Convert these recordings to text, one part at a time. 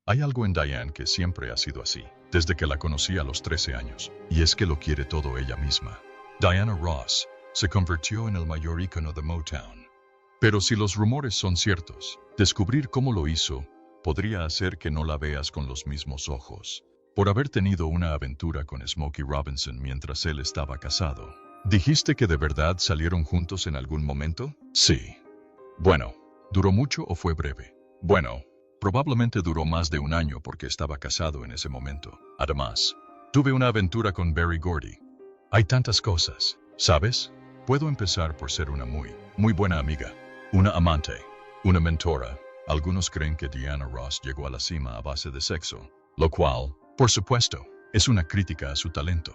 Hay algo en Diane que siempre ha sido así, desde que la conocí a los 13 años, y es que lo quiere todo ella misma. Diana Ross se convirtió en el mayor ícono de Motown. Pero si los rumores son ciertos, descubrir cómo lo hizo podría hacer que no la veas con los mismos ojos, por haber tenido una aventura con Smokey Robinson mientras él estaba casado. ¿Dijiste que de verdad salieron juntos en algún momento? Sí. Bueno, ¿duró mucho o fue breve? Bueno, probablemente duró más de un año porque estaba casado en ese momento. Además, tuve una aventura con Berry Gordy. Hay tantas cosas, ¿sabes? Puedo empezar por ser una muy buena amiga, una amante, una mentora. Algunos creen que Diana Ross llegó a la cima a base de sexo, lo cual, por supuesto, es una crítica a su talento.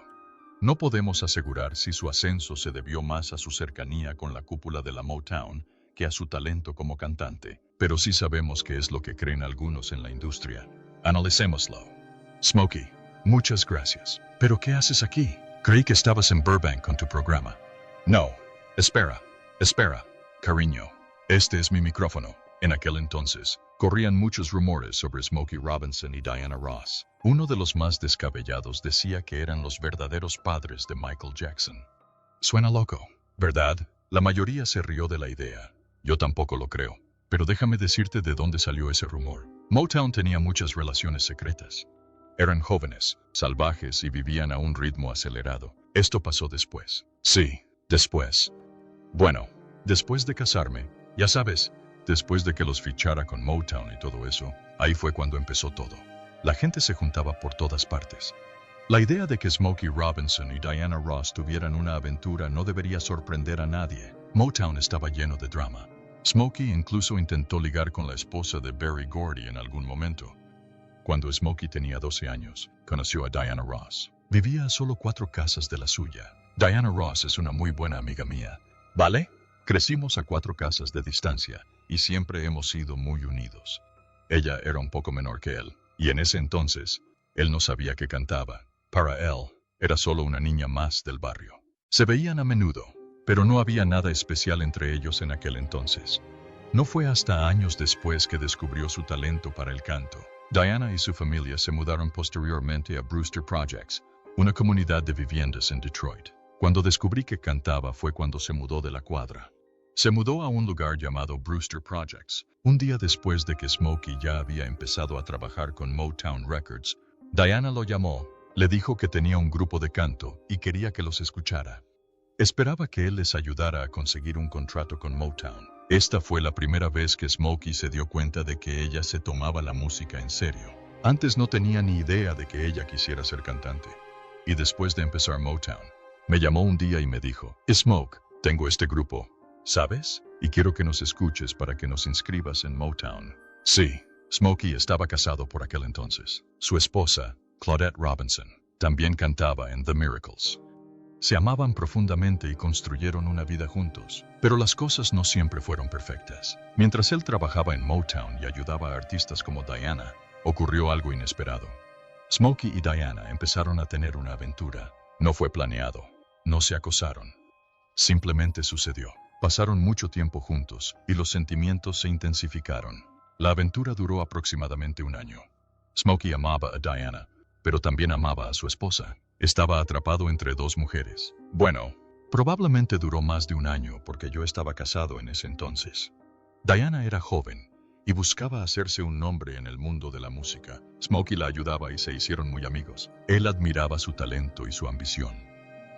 No podemos asegurar si su ascenso se debió más a su cercanía con la cúpula de la Motown que a su talento como cantante, pero sí sabemos que es lo que creen algunos en la industria. Analicémoslo. Smokey, muchas gracias. ¿Pero qué haces aquí? Creí que estabas en Burbank con tu programa. No, espera, cariño. Este es mi micrófono. En aquel entonces, corrían muchos rumores sobre Smokey Robinson y Diana Ross. Uno de los más descabellados decía que eran los verdaderos padres de Michael Jackson. Suena loco, ¿verdad? La mayoría se rió de la idea. Yo tampoco lo creo. Pero déjame decirte de dónde salió ese rumor. Motown tenía muchas relaciones secretas. Eran jóvenes, salvajes y vivían a un ritmo acelerado. Esto pasó después. Sí, después. Bueno, después de casarme, ya sabes, después de que los fichara con Motown y todo eso, ahí fue cuando empezó todo. La gente se juntaba por todas partes. La idea de que Smokey Robinson y Diana Ross tuvieran una aventura no debería sorprender a nadie. Motown estaba lleno de drama. Smokey incluso intentó ligar con la esposa de Berry Gordy en algún momento. Cuando Smokey tenía 12 años, conoció a Diana Ross. Vivía a solo 4 casas de la suya. Diana Ross es una muy buena amiga mía. ¿Vale? Crecimos a 4 casas de distancia y siempre hemos sido muy unidos. Ella era un poco menor que él, y en ese entonces, él no sabía que cantaba. Para él, era solo una niña más del barrio. Se veían a menudo, pero no había nada especial entre ellos en aquel entonces. No fue hasta años después que descubrió su talento para el canto. Diana y su familia se mudaron posteriormente a Brewster Projects, una comunidad de viviendas en Detroit. Cuando descubrí que cantaba fue cuando se mudó de la cuadra. Se mudó a un lugar llamado Brewster Projects. Un día después de que Smokey ya había empezado a trabajar con Motown Records, Diana lo llamó, le dijo que tenía un grupo de canto y quería que los escuchara. Esperaba que él les ayudara a conseguir un contrato con Motown. Esta fue la primera vez que Smokey se dio cuenta de que ella se tomaba la música en serio. Antes no tenía ni idea de que ella quisiera ser cantante. Y después de empezar Motown, me llamó un día y me dijo, Smoke, tengo este grupo, ¿sabes? Y quiero que nos escuches para que nos inscribas en Motown. Sí, Smokey estaba casado por aquel entonces. Su esposa, Claudette Robinson, también cantaba en The Miracles. Se amaban profundamente y construyeron una vida juntos, pero las cosas no siempre fueron perfectas. Mientras él trabajaba en Motown y ayudaba a artistas como Diana, ocurrió algo inesperado. Smokey y Diana empezaron a tener una aventura. No fue planeado, no se acosaron. Simplemente sucedió. Pasaron mucho tiempo juntos y los sentimientos se intensificaron. La aventura duró aproximadamente un año. Smokey amaba a Diana, pero también amaba a su esposa. Estaba atrapado entre 2 mujeres. Bueno, probablemente duró más de un año porque yo estaba casado en ese entonces. Diana era joven y buscaba hacerse un nombre en el mundo de la música. Smokey la ayudaba y se hicieron muy amigos. Él admiraba su talento y su ambición.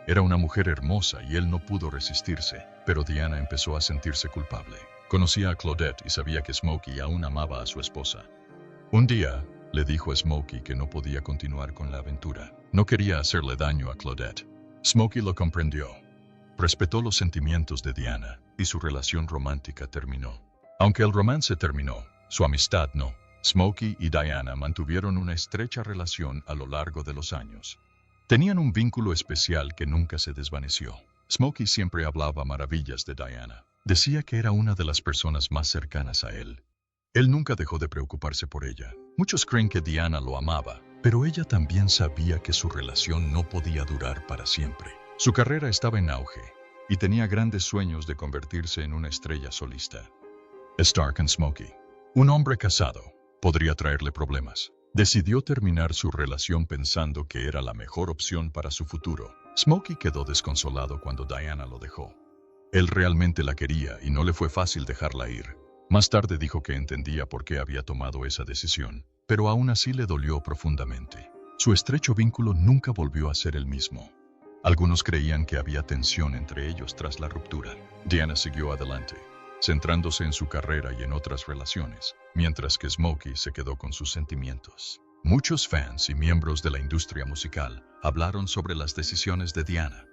Era una mujer hermosa y él no pudo resistirse, pero Diana empezó a sentirse culpable. Conocía a Claudette y sabía que Smokey aún amaba a su esposa. Un día, le dijo a Smokey que no podía continuar con la aventura. No quería hacerle daño a Claudette. Smokey lo comprendió. Respetó los sentimientos de Diana y su relación romántica terminó. Aunque el romance terminó, su amistad no. Smokey y Diana mantuvieron una estrecha relación a lo largo de los años. Tenían un vínculo especial que nunca se desvaneció. Smokey siempre hablaba maravillas de Diana. Decía que era una de las personas más cercanas a él. Él nunca dejó de preocuparse por ella. Muchos creen que Diana lo amaba, pero ella también sabía que su relación no podía durar para siempre. Su carrera estaba en auge y tenía grandes sueños de convertirse en una estrella solista. Stark and Smokey. Un hombre casado, podría traerle problemas. Decidió terminar su relación pensando que era la mejor opción para su futuro. Smokey quedó desconsolado cuando Diana lo dejó. Él realmente la quería y no le fue fácil dejarla ir. Más tarde dijo que entendía por qué había tomado esa decisión, pero aún así le dolió profundamente. Su estrecho vínculo nunca volvió a ser el mismo. Algunos creían que había tensión entre ellos tras la ruptura. Diana siguió adelante, centrándose en su carrera y en otras relaciones, mientras que Smokey se quedó con sus sentimientos. Muchos fans y miembros de la industria musical hablaron sobre las decisiones de Diana.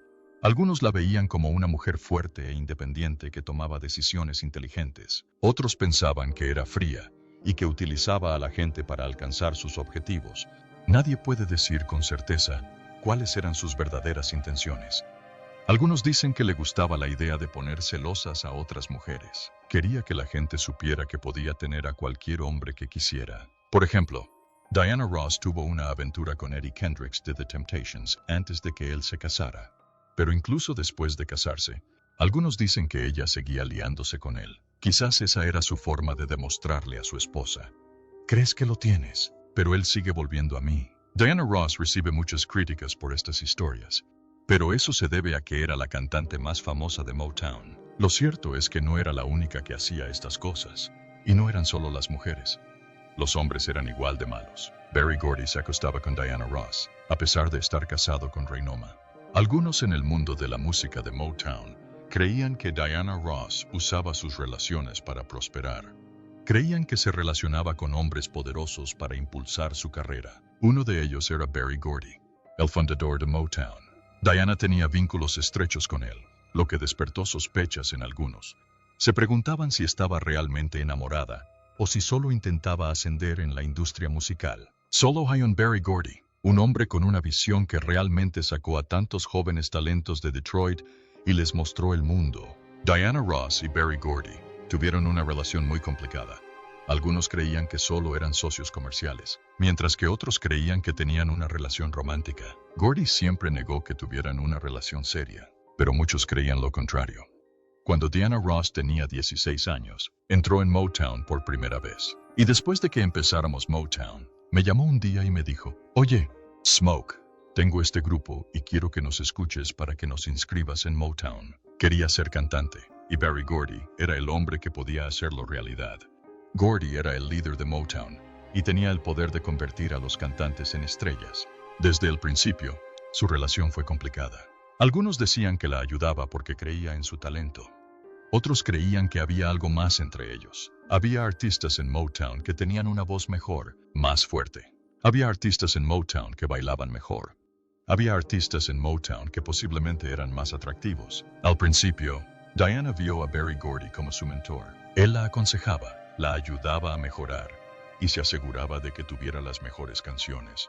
Algunos la veían como una mujer fuerte e independiente que tomaba decisiones inteligentes. Otros pensaban que era fría y que utilizaba a la gente para alcanzar sus objetivos. Nadie puede decir con certeza cuáles eran sus verdaderas intenciones. Algunos dicen que le gustaba la idea de poner celosas a otras mujeres. Quería que la gente supiera que podía tener a cualquier hombre que quisiera. Por ejemplo, Diana Ross tuvo una aventura con Eddie Kendricks de The Temptations antes de que él se casara. Pero incluso después de casarse, algunos dicen que ella seguía liándose con él. Quizás esa era su forma de demostrarle a su esposa: «¿Crees que lo tienes? Pero él sigue volviendo a mí». Diana Ross recibe muchas críticas por estas historias, pero eso se debe a que era la cantante más famosa de Motown. Lo cierto es que no era la única que hacía estas cosas, y no eran solo las mujeres. Los hombres eran igual de malos. Berry Gordy se acostaba con Diana Ross, a pesar de estar casado con Ray Noma. Algunos en el mundo de la música de Motown creían que Diana Ross usaba sus relaciones para prosperar. Creían que se relacionaba con hombres poderosos para impulsar su carrera. Uno de ellos era Berry Gordy, el fundador de Motown. Diana tenía vínculos estrechos con él, lo que despertó sospechas en algunos. Se preguntaban si estaba realmente enamorada o si solo intentaba ascender en la industria musical. Solo hay un Berry Gordy, un hombre con una visión que realmente sacó a tantos jóvenes talentos de Detroit y les mostró el mundo. Diana Ross y Berry Gordy tuvieron una relación muy complicada. Algunos creían que solo eran socios comerciales, mientras que otros creían que tenían una relación romántica. Gordy siempre negó que tuvieran una relación seria, pero muchos creían lo contrario. Cuando Diana Ross tenía 16 años, entró en Motown por primera vez. Y después de que empezáramos Motown, me llamó un día y me dijo: «Oye, Smoke, tengo este grupo y quiero que nos escuches para que nos inscribas en Motown». Quería ser cantante, y Berry Gordy era el hombre que podía hacerlo realidad. Gordy era el líder de Motown y tenía el poder de convertir a los cantantes en estrellas. Desde el principio, su relación fue complicada. Algunos decían que la ayudaba porque creía en su talento. Otros creían que había algo más entre ellos. Había artistas en Motown que tenían una voz mejor, más fuerte. Había artistas en Motown que bailaban mejor. Había artistas en Motown que posiblemente eran más atractivos. Al principio, Diana vio a Berry Gordy como su mentor. Él la aconsejaba, la ayudaba a mejorar y se aseguraba de que tuviera las mejores canciones.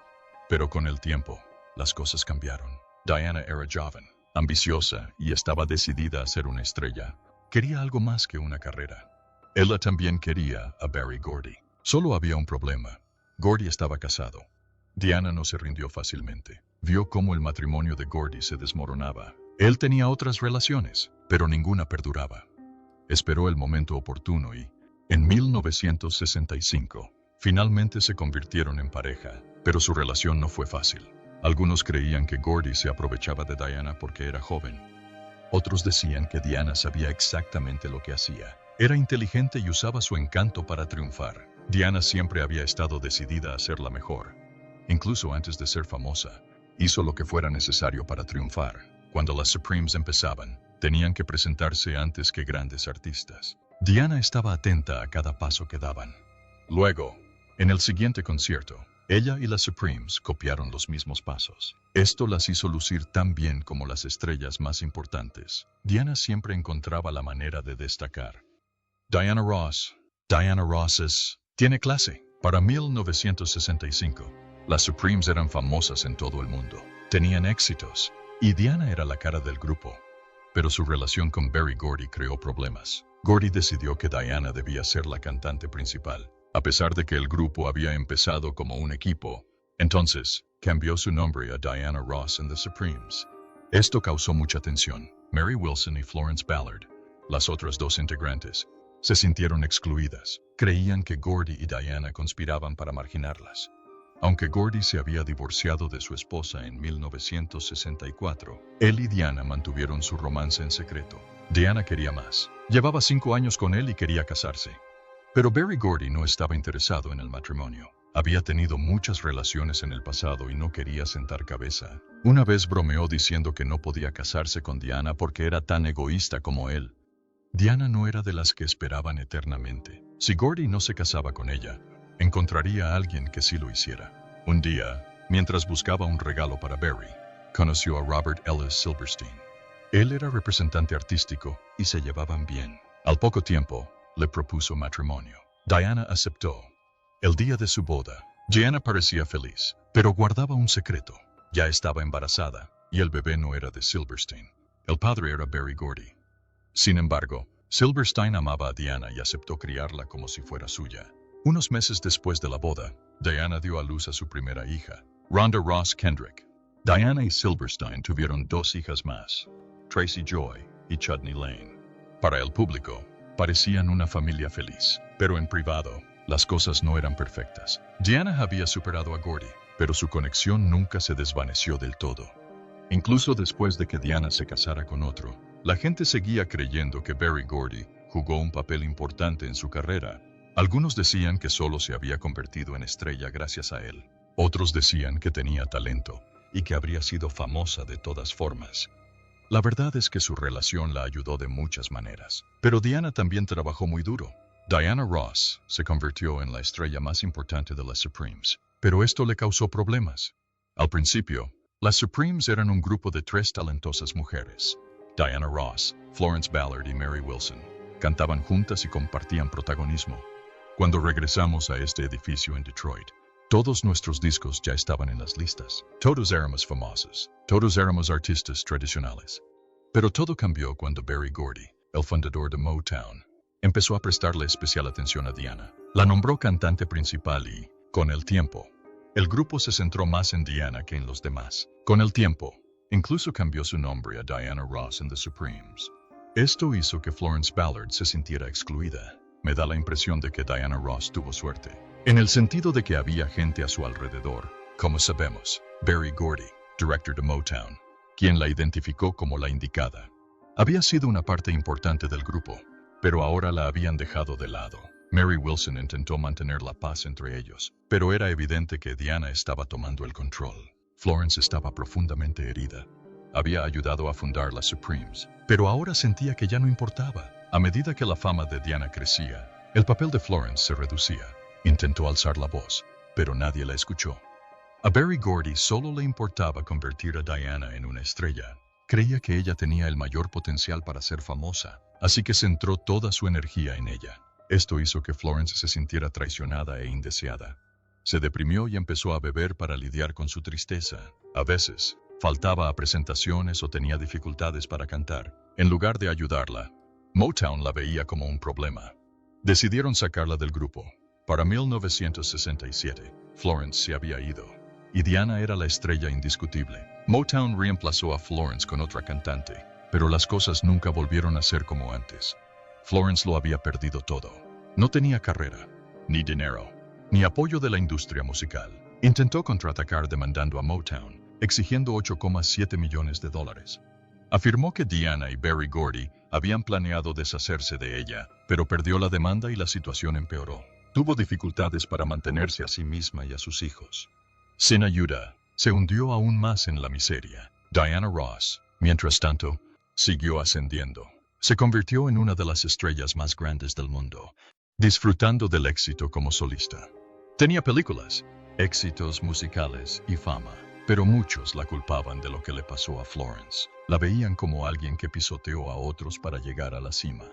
Pero con el tiempo, las cosas cambiaron. Diana era joven, ambiciosa y estaba decidida a ser una estrella. Quería algo más que una carrera. Ella también quería a Berry Gordy. Solo había un problema. Gordy estaba casado. Diana no se rindió fácilmente. Vio cómo el matrimonio de Gordy se desmoronaba. Él tenía otras relaciones, pero ninguna perduraba. Esperó el momento oportuno y, en 1965, finalmente se convirtieron en pareja, pero su relación no fue fácil. Algunos creían que Gordy se aprovechaba de Diana porque era joven. Otros decían que Diana sabía exactamente lo que hacía. Era inteligente y usaba su encanto para triunfar. Diana siempre había estado decidida a ser la mejor. Incluso antes de ser famosa, hizo lo que fuera necesario para triunfar. Cuando las Supremes empezaban, tenían que presentarse antes que grandes artistas. Diana estaba atenta a cada paso que daban. Luego, en el siguiente concierto, ella y las Supremes copiaron los mismos pasos. Esto las hizo lucir tan bien como las estrellas más importantes. Diana siempre encontraba la manera de destacar. Diana Ross tiene clase. Para 1965, las Supremes eran famosas en todo el mundo. Tenían éxitos, y Diana era la cara del grupo. Pero su relación con Berry Gordy creó problemas. Gordy decidió que Diana debía ser la cantante principal, a pesar de que el grupo había empezado como un equipo. Entonces, cambió su nombre a Diana Ross and the Supremes. Esto causó mucha tensión. Mary Wilson y Florence Ballard, las otras dos integrantes, se sintieron excluidas. Creían que Gordy y Diana conspiraban para marginarlas. Aunque Gordy se había divorciado de su esposa en 1964, él y Diana mantuvieron su romance en secreto. Diana quería más. Llevaba 5 años con él y quería casarse. Pero Berry Gordy no estaba interesado en el matrimonio. Había tenido muchas relaciones en el pasado y no quería sentar cabeza. Una vez bromeó diciendo que no podía casarse con Diana porque era tan egoísta como él. Diana no era de las que esperaban eternamente. Si Gordy no se casaba con ella, encontraría a alguien que sí lo hiciera. Un día, mientras buscaba un regalo para Berry, conoció a Robert Ellis Silverstein. Él era representante artístico y se llevaban bien. Al poco tiempo, le propuso matrimonio. Diana aceptó. El día de su boda, Diana parecía feliz, pero guardaba un secreto. Ya estaba embarazada, y el bebé no era de Silverstein. El padre era Berry Gordy. Sin embargo, Silverstein amaba a Diana y aceptó criarla como si fuera suya. Unos meses después de la boda, Diana dio a luz a su primera hija, Rhonda Ross Kendrick. Diana y Silverstein tuvieron 2 hijas más, Tracy Joy y Chudney Lane. Para el público, parecían una familia feliz, pero en privado, las cosas no eran perfectas. Diana había superado a Gordy, pero su conexión nunca se desvaneció del todo. Incluso después de que Diana se casara con otro, la gente seguía creyendo que Berry Gordy jugó un papel importante en su carrera. Algunos decían que solo se había convertido en estrella gracias a él. Otros decían que tenía talento y que habría sido famosa de todas formas. La verdad es que su relación la ayudó de muchas maneras. Pero Diana también trabajó muy duro. Diana Ross se convirtió en la estrella más importante de las Supremes, pero esto le causó problemas. Al principio, las Supremes eran un grupo de 3 talentosas mujeres. Diana Ross, Florence Ballard y Mary Wilson. Cantaban juntas y compartían protagonismo. Cuando regresamos a este edificio en Detroit, todos nuestros discos ya estaban en las listas. Todos éramos famosos, todos éramos artistas tradicionales. Pero todo cambió cuando Berry Gordy, el fundador de Motown, empezó a prestarle especial atención a Diana. La nombró cantante principal y, con el tiempo, el grupo se centró más en Diana que en los demás. Con el tiempo, incluso cambió su nombre a Diana Ross and the Supremes. Esto hizo que Florence Ballard se sintiera excluida. Me da la impresión de que Diana Ross tuvo suerte, en el sentido de que había gente a su alrededor, como sabemos, Berry Gordy, director de Motown, quien la identificó como la indicada. Había sido una parte importante del grupo, pero ahora la habían dejado de lado. Mary Wilson intentó mantener la paz entre ellos, pero era evidente que Diana estaba tomando el control. Florence estaba profundamente herida. Había ayudado a fundar las Supremes, pero ahora sentía que ya no importaba. A medida que la fama de Diana crecía, el papel de Florence se reducía. Intentó alzar la voz, pero nadie la escuchó. A Berry Gordy solo le importaba convertir a Diana en una estrella. Creía que ella tenía el mayor potencial para ser famosa, así que centró toda su energía en ella. Esto hizo que Florence se sintiera traicionada e indeseada. Se deprimió y empezó a beber para lidiar con su tristeza. A veces, faltaba a presentaciones o tenía dificultades para cantar. En lugar de ayudarla, Motown la veía como un problema. Decidieron sacarla del grupo. Para 1967, Florence se había ido, y Diana era la estrella indiscutible. Motown reemplazó a Florence con otra cantante, pero las cosas nunca volvieron a ser como antes. Florence lo había perdido todo. No tenía carrera, ni dinero, ni apoyo de la industria musical. Intentó contraatacar demandando a Motown, exigiendo $8,7 millones. Afirmó que Diana y Berry Gordy habían planeado deshacerse de ella, pero perdió la demanda y la situación empeoró. Tuvo dificultades para mantenerse a sí misma y a sus hijos. Sin ayuda, se hundió aún más en la miseria. Diana Ross, mientras tanto, siguió ascendiendo. Se convirtió en una de las estrellas más grandes del mundo, disfrutando del éxito como solista. Tenía películas, éxitos musicales y fama, pero muchos la culpaban de lo que le pasó a Florence. La veían como alguien que pisoteó a otros para llegar a la cima.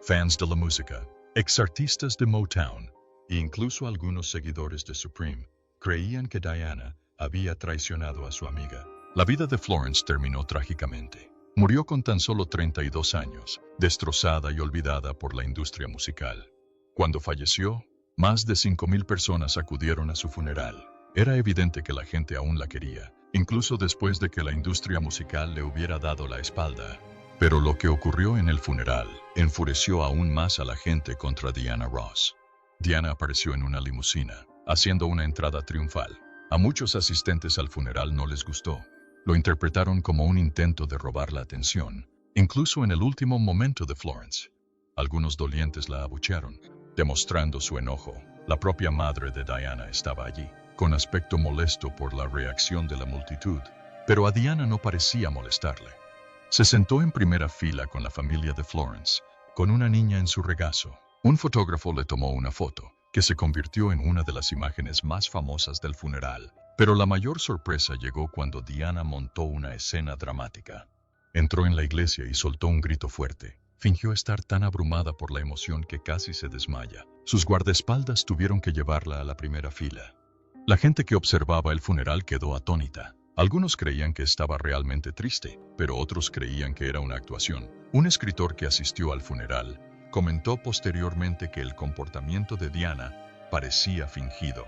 Fans de la música, exartistas de Motown, e incluso algunos seguidores de Supreme, creían que Diana había traicionado a su amiga. La vida de Florence terminó trágicamente. Murió con tan solo 32 años, destrozada y olvidada por la industria musical. Cuando falleció, más de 5,000 personas acudieron a su funeral. Era evidente que la gente aún la quería, incluso después de que la industria musical le hubiera dado la espalda. Pero lo que ocurrió en el funeral enfureció aún más a la gente contra Diana Ross. Diana apareció en una limusina, haciendo una entrada triunfal. A muchos asistentes al funeral no les gustó. Lo interpretaron como un intento de robar la atención, incluso en el último momento de Florence. Algunos dolientes la abuchearon, demostrando su enojo. La propia madre de Diana estaba allí, con aspecto molesto por la reacción de la multitud, pero a Diana no parecía molestarle. Se sentó en primera fila con la familia de Florence, con una niña en su regazo. Un fotógrafo le tomó una foto, que se convirtió en una de las imágenes más famosas del funeral. Pero la mayor sorpresa llegó cuando Diana montó una escena dramática. Entró en la iglesia y soltó un grito fuerte. Fingió estar tan abrumada por la emoción que casi se desmaya. Sus guardaespaldas tuvieron que llevarla a la primera fila. La gente que observaba el funeral quedó atónita. Algunos creían que estaba realmente triste, pero otros creían que era una actuación. Un escritor que asistió al funeral comentó posteriormente que el comportamiento de Diana parecía fingido.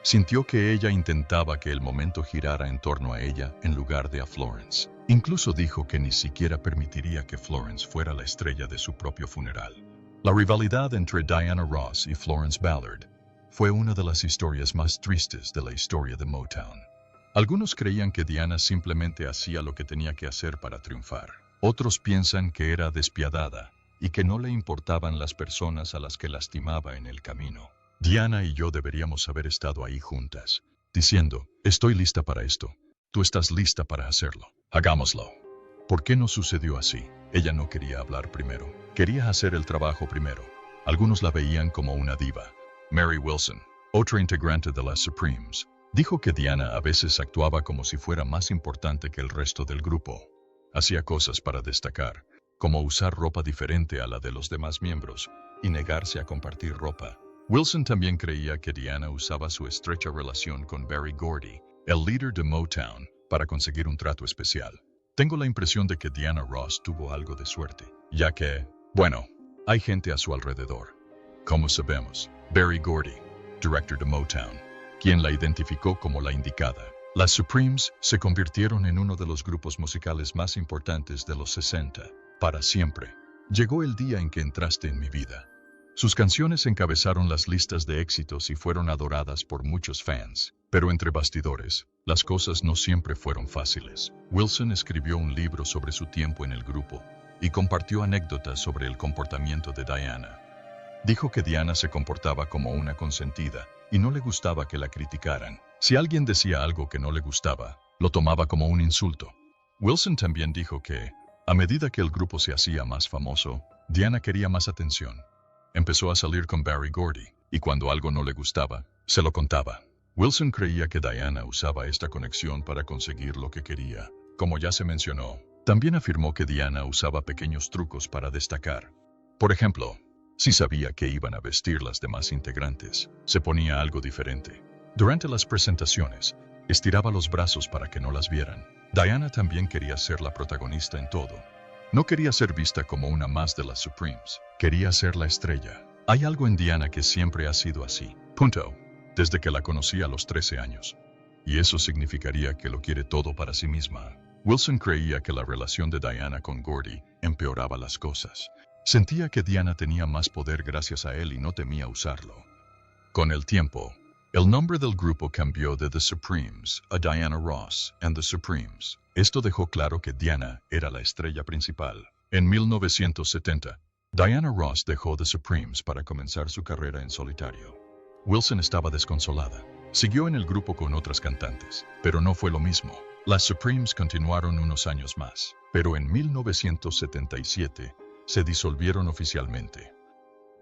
Sintió que ella intentaba que el momento girara en torno a ella en lugar de a Florence. Incluso dijo que ni siquiera permitiría que Florence fuera la estrella de su propio funeral. La rivalidad entre Diana Ross y Florence Ballard fue una de las historias más tristes de la historia de Motown. Algunos creían que Diana simplemente hacía lo que tenía que hacer para triunfar. Otros piensan que era despiadada y que no le importaban las personas a las que lastimaba en el camino. Diana y yo deberíamos haber estado ahí juntas, diciendo, estoy lista para esto, tú estás lista para hacerlo, hagámoslo. ¿Por qué no sucedió así? Ella no quería hablar primero, quería hacer el trabajo primero. Algunos la veían como una diva. Mary Wilson, otra integrante de las Supremes, dijo que Diana a veces actuaba como si fuera más importante que el resto del grupo. Hacía cosas para destacar, como usar ropa diferente a la de los demás miembros y negarse a compartir ropa. Wilson también creía que Diana usaba su estrecha relación con Berry Gordy, el líder de Motown, para conseguir un trato especial. Tengo la impresión de que Diana Ross tuvo algo de suerte, ya que, bueno, hay gente a su alrededor. Como sabemos, Berry Gordy, director de Motown, quien la identificó como la indicada. Las Supremes se convirtieron en uno de los grupos musicales más importantes de los 60, para siempre. Llegó el día en que entraste en mi vida. Sus canciones encabezaron las listas de éxitos y fueron adoradas por muchos fans. Pero entre bastidores, las cosas no siempre fueron fáciles. Wilson escribió un libro sobre su tiempo en el grupo y compartió anécdotas sobre el comportamiento de Diana. Dijo que Diana se comportaba como una consentida y no le gustaba que la criticaran. Si alguien decía algo que no le gustaba, lo tomaba como un insulto. Wilson también dijo que, a medida que el grupo se hacía más famoso, Diana quería más atención. Empezó a salir con Berry Gordy, y cuando algo no le gustaba, se lo contaba. Wilson creía que Diana usaba esta conexión para conseguir lo que quería. Como ya se mencionó, también afirmó que Diana usaba pequeños trucos para destacar. Por ejemplo, si sabía que iban a vestir las demás integrantes, se ponía algo diferente. Durante las presentaciones, estiraba los brazos para que no las vieran. Diana también quería ser la protagonista en todo. No quería ser vista como una más de las Supremes. Quería ser la estrella. Hay algo en Diana que siempre ha sido así. Punto. Desde que la conocí a los 13 años. Y eso significaría que lo quiere todo para sí misma. Wilson creía que la relación de Diana con Gordy empeoraba las cosas. Sentía que Diana tenía más poder gracias a él y no temía usarlo. Con el tiempo, el nombre del grupo cambió de The Supremes a Diana Ross and the Supremes. Esto dejó claro que Diana era la estrella principal. En 1970, Diana Ross dejó The Supremes para comenzar su carrera en solitario. Wilson estaba desconsolada. Siguió en el grupo con otras cantantes, pero no fue lo mismo. Las Supremes continuaron unos años más, pero en 1977 se disolvieron oficialmente.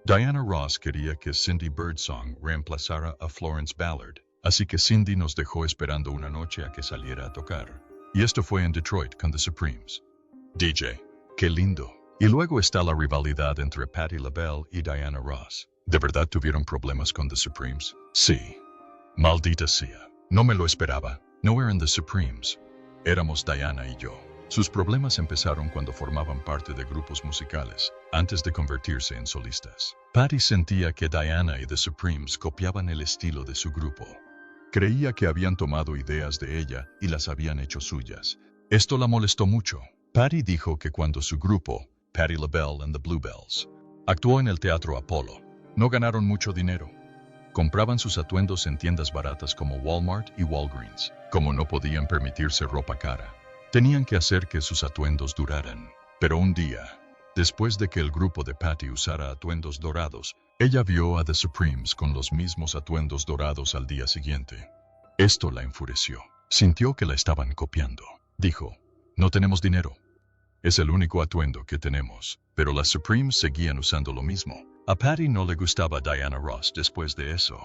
Diana Ross quería que Cindy Birdsong reemplazara a Florence Ballard, así que Cindy nos dejó esperando una noche a que saliera a tocar. Y esto fue en Detroit con The Supremes. DJ, qué lindo. Y luego está la rivalidad entre Patti LaBelle y Diana Ross. ¿De verdad tuvieron problemas con The Supremes? Sí. Maldita sea. No me lo esperaba. No eran The Supremes. Éramos Diana y yo. Sus problemas empezaron cuando formaban parte de grupos musicales, antes de convertirse en solistas. Patti sentía que Diana y The Supremes copiaban el estilo de su grupo. Creía que habían tomado ideas de ella y las habían hecho suyas. Esto la molestó mucho. Patti dijo que cuando su grupo, Patti LaBelle and the Bluebells, actuó en el Teatro Apolo, No ganaron mucho dinero. Compraban sus atuendos en tiendas baratas como Walmart y Walgreens. Como no podían permitirse ropa cara, tenían que hacer que sus atuendos duraran. Pero un día, después de que el grupo de Patty usara atuendos dorados, ella vio a The Supremes con los mismos atuendos dorados al día siguiente. Esto la enfureció. Sintió que la estaban copiando. Dijo, no tenemos dinero. Es el único atuendo que tenemos. Pero las Supremes seguían usando lo mismo. A Patty no le gustaba Diana Ross después de eso.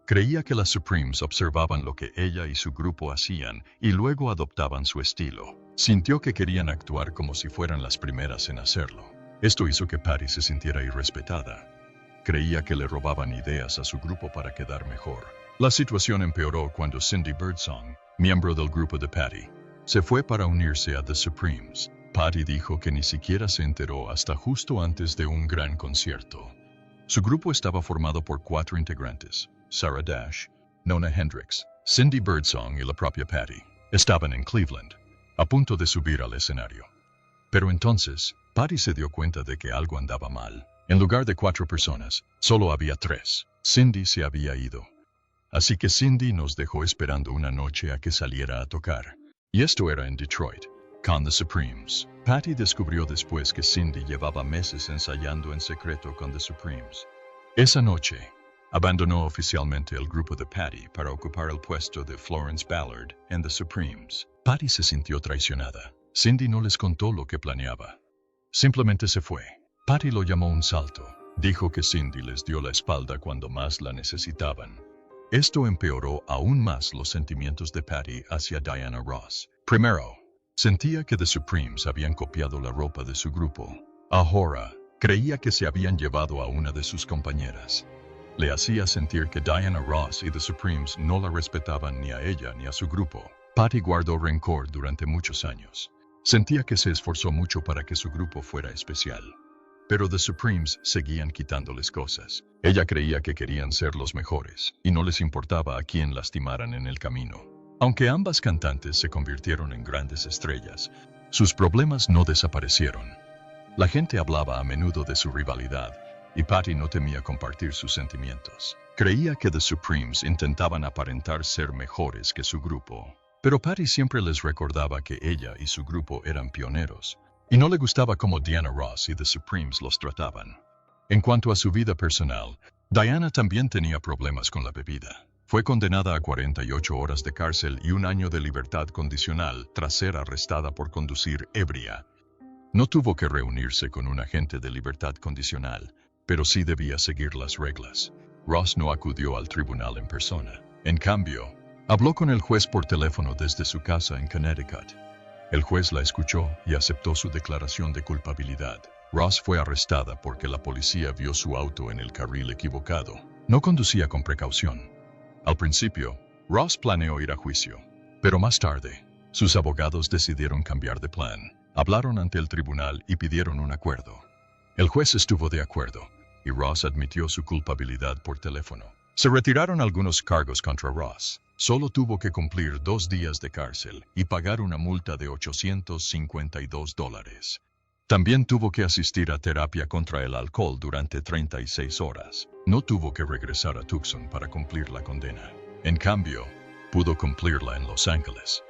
Creía que las Supremes observaban lo que ella y su grupo hacían y luego adoptaban su estilo. Sintió que querían actuar como si fueran las primeras en hacerlo. Esto hizo que Patty se sintiera irrespetada. Creía que le robaban ideas a su grupo para quedar mejor. La situación empeoró cuando Cindy Birdsong, miembro del grupo de Patty, se fue para unirse a The Supremes. Patty dijo que ni siquiera se enteró hasta justo antes de un gran concierto. Su grupo estaba formado por 4 integrantes: Sarah Dash, Nona Hendrix, Cindy Birdsong y la propia Patty. Estaban en Cleveland, a punto de subir al escenario. Pero entonces, Patty se dio cuenta de que algo andaba mal. En lugar de 4 personas, solo había 3. Cindy se había ido. Así que Cindy nos dejó esperando una noche a que saliera a tocar. Y esto era en Detroit, con The Supremes. Patty descubrió después que Cindy llevaba meses ensayando en secreto con The Supremes. Esa noche, abandonó oficialmente el grupo de Patty para ocupar el puesto de Florence Ballard en The Supremes. Patty se sintió traicionada. Cindy no les contó lo que planeaba. Simplemente se fue. Patty lo llamó un salto. Dijo que Cindy les dio la espalda cuando más la necesitaban. Esto empeoró aún más los sentimientos de Patty hacia Diana Ross. Primero, sentía que The Supremes habían copiado la ropa de su grupo. Ahora, creía que se habían llevado a una de sus compañeras. Le hacía sentir que Diana Ross y The Supremes no la respetaban ni a ella ni a su grupo. Patty guardó rencor durante muchos años. Sentía que se esforzó mucho para que su grupo fuera especial. Pero The Supremes seguían quitándoles cosas. Ella creía que querían ser los mejores, y no les importaba a quién lastimaran en el camino. Aunque ambas cantantes se convirtieron en grandes estrellas, sus problemas no desaparecieron. La gente hablaba a menudo de su rivalidad, y Patty no temía compartir sus sentimientos. Creía que The Supremes intentaban aparentar ser mejores que su grupo. Pero Patty siempre les recordaba que ella y su grupo eran pioneros, y no le gustaba cómo Diana Ross y The Supremes los trataban. En cuanto a su vida personal, Diana también tenía problemas con la bebida. Fue condenada a 48 horas de cárcel y 1 año de libertad condicional tras ser arrestada por conducir ebria. No tuvo que reunirse con un agente de libertad condicional, pero sí debía seguir las reglas. Ross no acudió al tribunal en persona. En cambio, habló con el juez por teléfono desde su casa en Connecticut. El juez la escuchó y aceptó su declaración de culpabilidad. Ross fue arrestada porque la policía vio su auto en el carril equivocado. No conducía con precaución. Al principio, Ross planeó ir a juicio, pero más tarde, sus abogados decidieron cambiar de plan. Hablaron ante el tribunal y pidieron un acuerdo. El juez estuvo de acuerdo, y Ross admitió su culpabilidad por teléfono. Se retiraron algunos cargos contra Ross. Solo tuvo que cumplir 2 días de cárcel y pagar una multa de $852. También tuvo que asistir a terapia contra el alcohol durante 36 horas. No tuvo que regresar a Tucson para cumplir la condena. En cambio, pudo cumplirla en Los Ángeles.